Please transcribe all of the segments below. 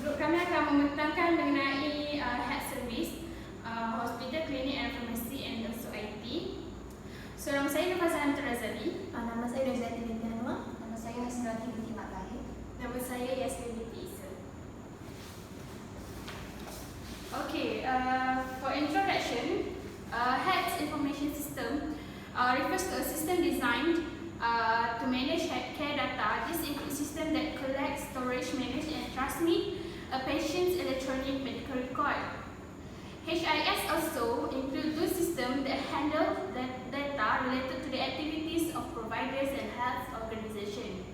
Group kami akan membentangkan mengenai health service, hospital, klinik and pharmacy and also IT. So, nama saya Nur Fazlan Razali. Nama saya Razali binti Anwar. Nama saya Nasrati binti Mak Tahir. Nama saya Yasmin binti Isa. Okay, for introduction, health information system refers to a system designed to manage healthcare data. This includes system that collects, storage, manage and transmit a patient's electronic medical record. HIS also includes those systems that handle the data related to the activities of providers and health organizations.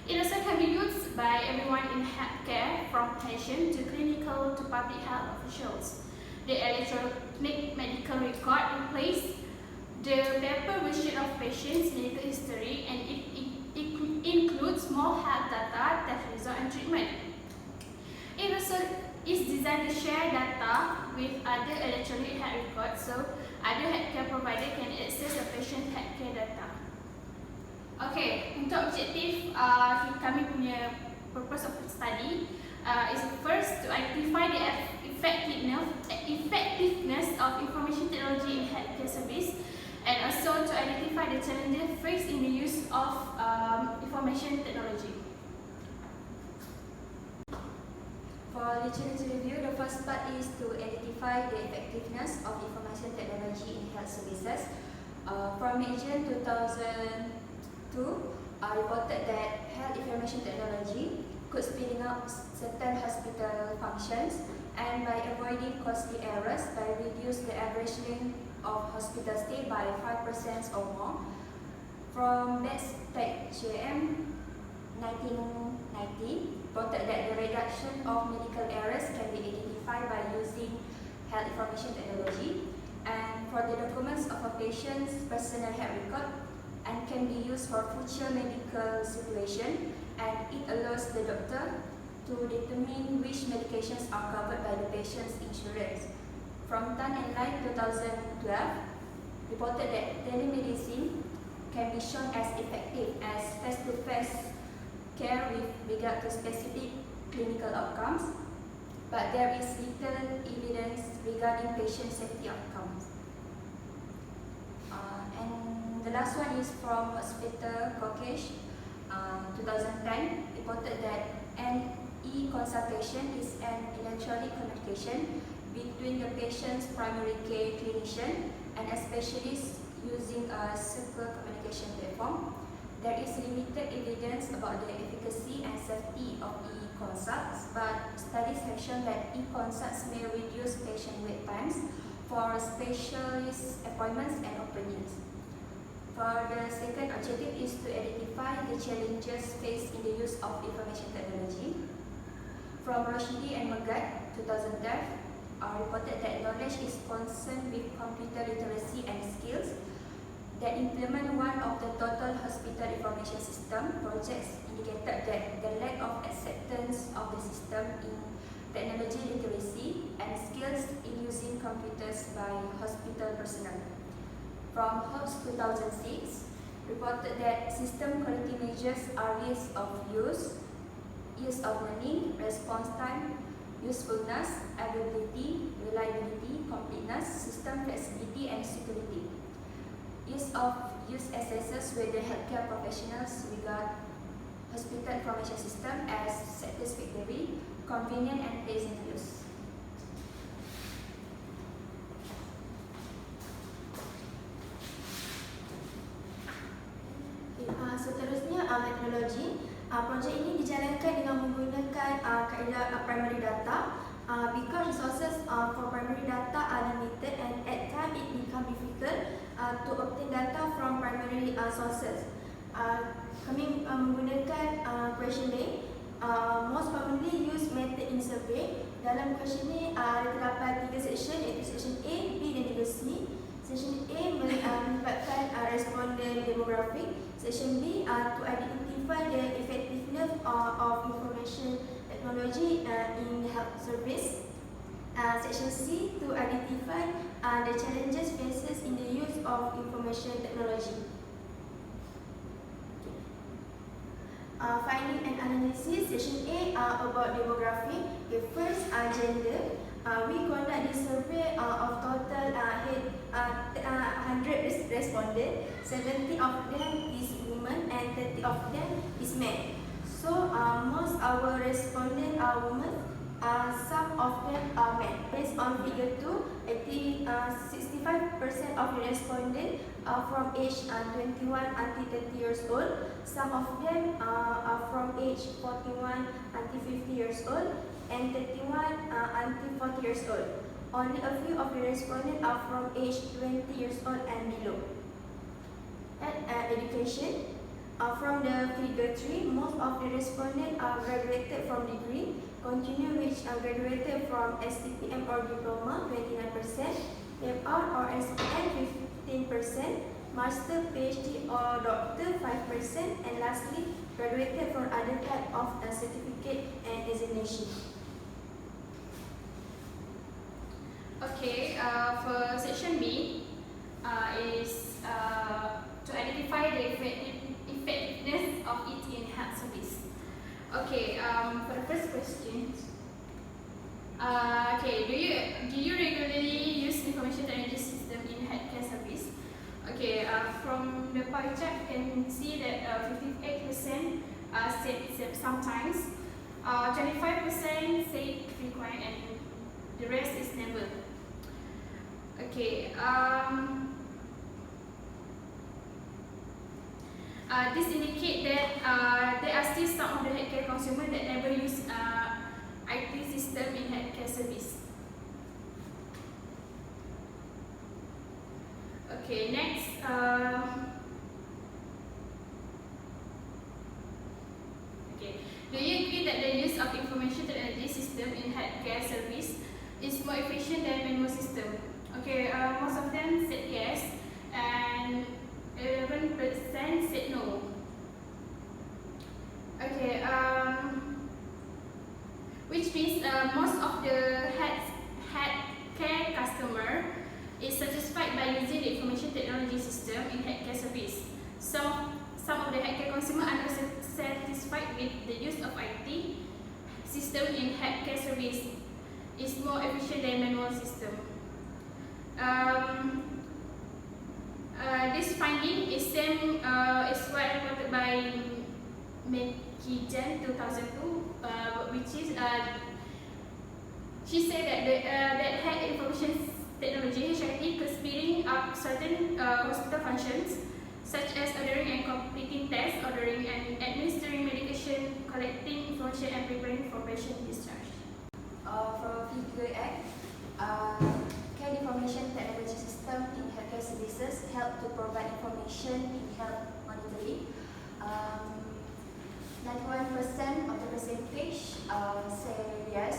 It also can be used by everyone in healthcare, from patient to clinical to public health officials. The electronic medical record replaces the paper version of patient's medical history, and it includes more health data, test result and treatment. It also is designed to share data with other electronic health records, so other healthcare provider can access a patient healthcare data. Okay, untuk objektif kami punya purpose of study is first to identify the effectiveness of information technology in healthcare service, and also to identify the challenges faced in the use of information technology. For literature review, the first part is to identify the effectiveness of information technology in health services. From June 2002, reported that health information technology could speed up certain hospital functions, and by avoiding costly errors, by reduce the average length of hospital stay by 5% or more. From Best Tech JM 1990, reported that the reduction of medical errors can be identified by using health information technology, and for the documents of a patient's personal health record, and can be used for future medical situation, and it allows the doctor to determine which medications are covered by the patient's insurance. From Tan and Lai 2012, reported that telemedicine can be shown as effective as face-to-face care with regard to specific clinical outcomes, but there is little evidence regarding patient safety outcomes. And the last one is from Hospital Caucasian 2010, reported that an e-consultation is an electronic communication between the patient's primary care clinician and a specialist using a secure communication platform. There is limited evidence about the efficacy and safety of e-consults, but studies have shown that e-consults may reduce patient wait times for specialist appointments and opinions. For the second objective is to identify the challenges faced in the use of information technology. From Roshdi and Magat 2010, reported that knowledge is concerned with computer literacy and skills that implement one of the total hospital information system projects indicated that the lack of acceptance of the system in technology literacy and skills in using computers by hospital personnel. From Hobbs 2006, reported that system quality measures are years of use of learning, response time, usefulness, availability, reliability, completeness, system flexibility and security. Use assesses whether healthcare professionals regard hospital information system as satisfactory, convenient and pleasant use. Seterusnya metodologi. Projek ini dijalankan dengan menggunakan kaedah primary data, because resources for primary data are limited and at times it becomes difficult to obtain data from primary sources. Kami menggunakan questionnaire, most commonly used method in survey. Dalam questionnaire terdapat 3 section, iaitu section A, B dan juga C. Section A melibatkan responden demographic. Section B to identify the effectiveness of information technology in health service. Section C to identify the challenges faces in the use of information technology. Finding and analysis. Section A about demography. Okay, first, gender. We conduct this survey of total 100 respondents. 70 of them is women and 30 of them is men. So most our respondents are women. Some of them are men. Based on figure 2, 65% of the respondents are from age 21 until 30 years old. Some of them are from age 41 until 50 years old and 31 until 40 years old. Only a few of the respondents are from age 20 years old and below. And education. From the figure 3, most of the respondents are graduated from degree, continue which are graduated from STPM or diploma 29%, MR or SPM 15%, master, PhD or doctor 5%, and lastly graduated from other type of certificate and designation. Okay, for section B is to identify the effectiveness of it in health service. Okay, for the first question, do you regularly use information technology system in healthcare service? Okay, from the pie chart you can see that 58% said sometimes, 25% say frequent, and the rest is never. Okay, this indicates that there are still some of the healthcare consumers that never use IT system in healthcare service. Okay, next. Do you agree that the use of information technology system in healthcare service is more efficient than manual system? Okay, most of them said yes, and 11% said no. Okay, which means most of the healthcare customer is satisfied by using the information technology system in healthcare service. Some of the healthcare consumers are not satisfied with the use of IT system in healthcare service. Is more efficient than manual system. This finding is same is what reported by Mekijan 2002, which is she said that that health information technology HIT could speeding up certain hospital functions such as ordering and completing tests, ordering and administering medication, collecting information and preparing for patient discharge. For figure X, care information technology system in healthcare services help to provide information in health monitoring. 91% of the percentage say yes,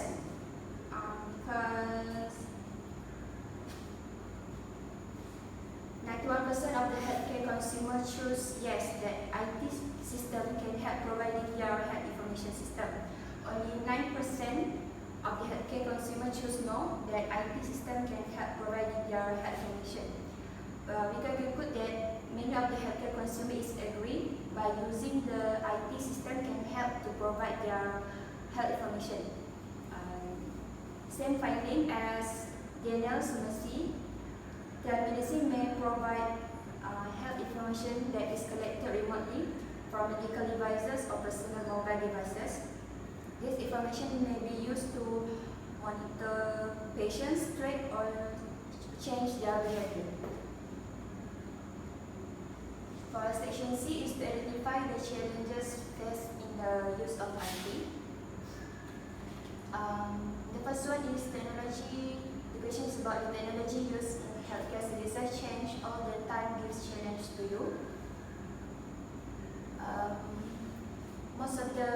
because 91% of the healthcare consumers choose yes that IT system can help providing their health information system. Only 9% of the healthcare consumers choose no that IT system can help providing their health information. We can conclude that many of the healthcare consumers agree by using the IT system can help to provide their health information. Same finding as Daniel Sumasi. Telemedicine may provide health information that is collected remotely from medical devices or personal mobile devices. This information may be used to monitor patients, track or change their behavior. For section C is to identify the challenges faced in the use of IT. The first one is technology. The question is about the technology used in healthcare services change all the time gives challenge to you. Most of the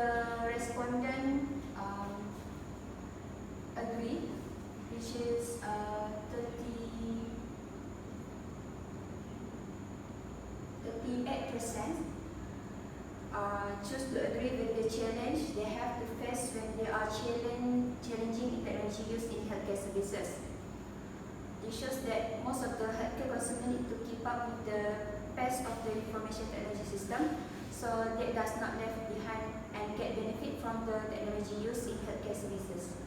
respondents agree, which is 38% choose to agree with the challenge they have to face when they are challenging technology used in healthcare services. It shows that most of the healthcare consumers need to keep up with the pace of the information technology system, so they does not left behind and get benefit from the the technology used in healthcare services.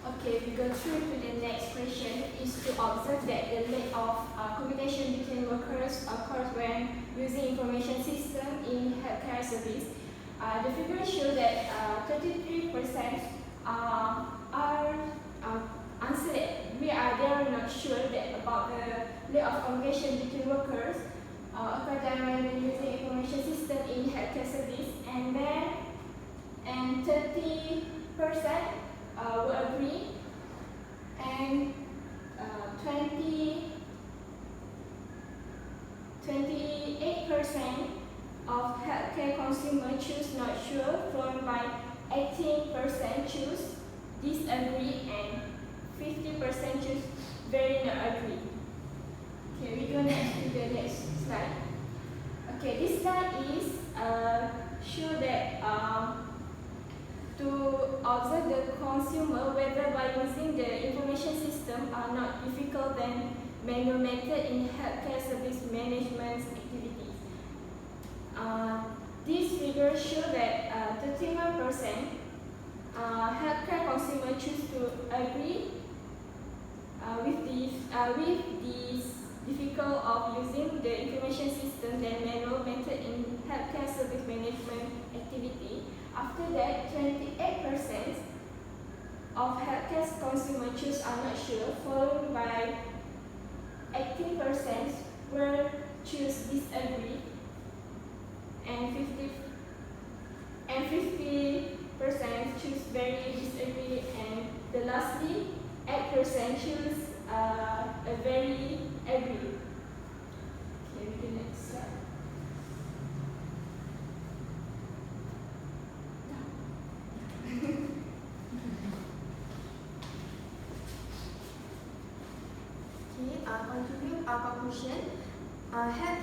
Okay, we go through to the next question is to observe that the lack of communication between workers occurs when using information system in healthcare service. The figures show that 33% are answered. They are not sure that about the lack of communication between workers occurs when using information system in healthcare service, and 30% will agree, and 28% of healthcare consumers choose not sure, followed by 18% choose disagree, and 50% choose very not agree. Okay, we go next to the next slide. Okay, this slide is show that to observe the consumer whether by using the information system are not difficult than manual method in healthcare service management activities. These figures show that 31% healthcare consumers choose to agree with this difficult of using the information system than manual method in healthcare service management activity. After that, 28% of healthcare consumers choose are not sure, followed by 18% will choose disagree, and 50% choose very disagree, and the lastly 8% choose a very agree. Okay, we do next slide. Conclusion. Health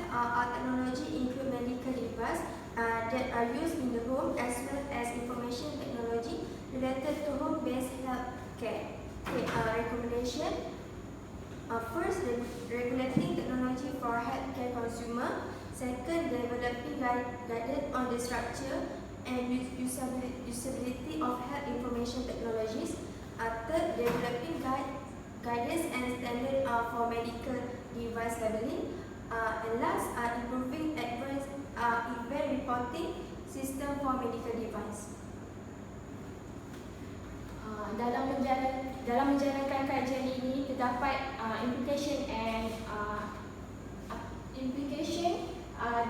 technology include medical devices that are used in the home as well as information technology related to home-based health care. Recommendation. First, regulating technology for healthcare consumer. Second, developing guidance on the structure and usability of health information technologies. Third, developing guidance and standard for medical device labeling. And last, improving event reporting system for medical device. Dalam menjalankan kajian ini terdapat implication and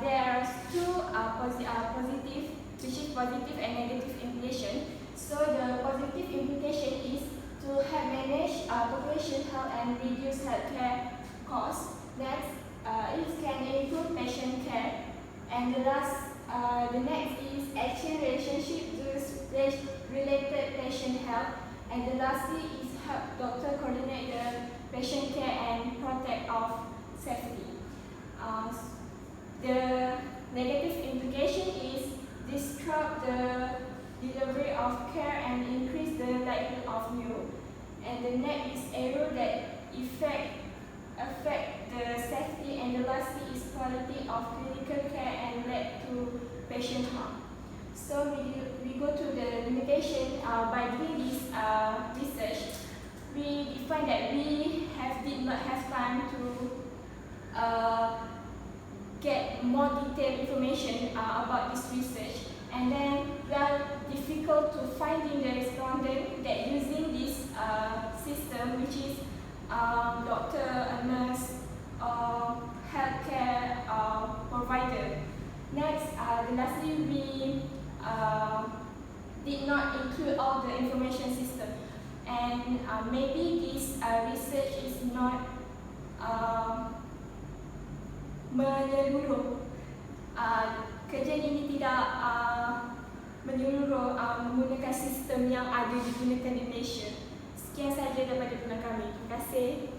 there are two positive, which is positive and negative implication. So the positive implication is to help manage population health and reduce healthcare costs. Next, it can improve patient care, and the next is exchange relationship with related patient health, and the lastly is help doctor coordinate the patient care and protect of safety. The negative implication is disrupt the delivery of care and increase the likelihood of new. And the next is error that affect the safety, and the lastly is quality of clinical care and lead to patient harm. So we go to the limitation. By doing this research, we find that we did not have time to get more detailed information about this research, and then we are difficult to finding the respondent that using this system, which is doctor, a nurse, or healthcare provider. Next, lastly, we did not include all the information system, and maybe this research is not menyeluruh. Kajian ini tidak menyeluruh menggunakan sistem yang ada digunakan di Malaysia. Sekian sahaja daripada kami. Terima kasih.